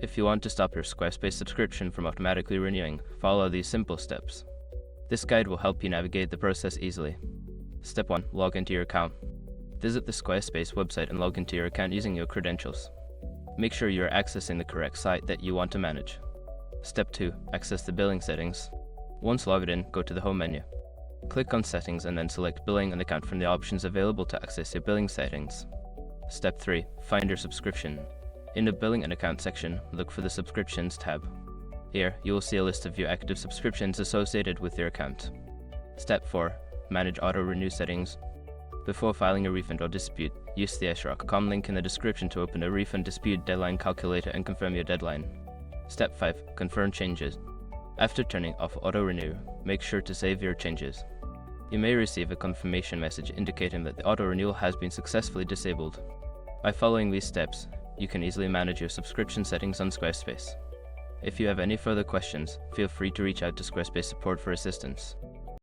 If you want to stop your Squarespace subscription from automatically renewing, follow these simple steps. This guide will help you navigate the process easily. Step 1. Log into your account. Visit the Squarespace website and log into your account using your credentials. Make sure you are accessing the correct site that you want to manage. Step 2. Access the billing settings. Once logged in, go to the home menu. Click on Settings and then select Billing and Account from the options available to access your billing settings. Step 3. Find your subscription. In the Billing and Account section, look for the Subscriptions tab. Here, you will see a list of your active subscriptions associated with your account. Step 4. Manage auto-renew settings. Before filing a refund or dispute, use the srock.com link in the description to open a refund dispute deadline calculator and confirm your deadline. Step 5. Confirm changes. After turning off auto-renew, make sure to save your changes. You may receive a confirmation message indicating that the auto-renewal has been successfully disabled. By following these steps, you can easily manage your subscription settings on Squarespace. If you have any further questions, feel free to reach out to Squarespace support for assistance.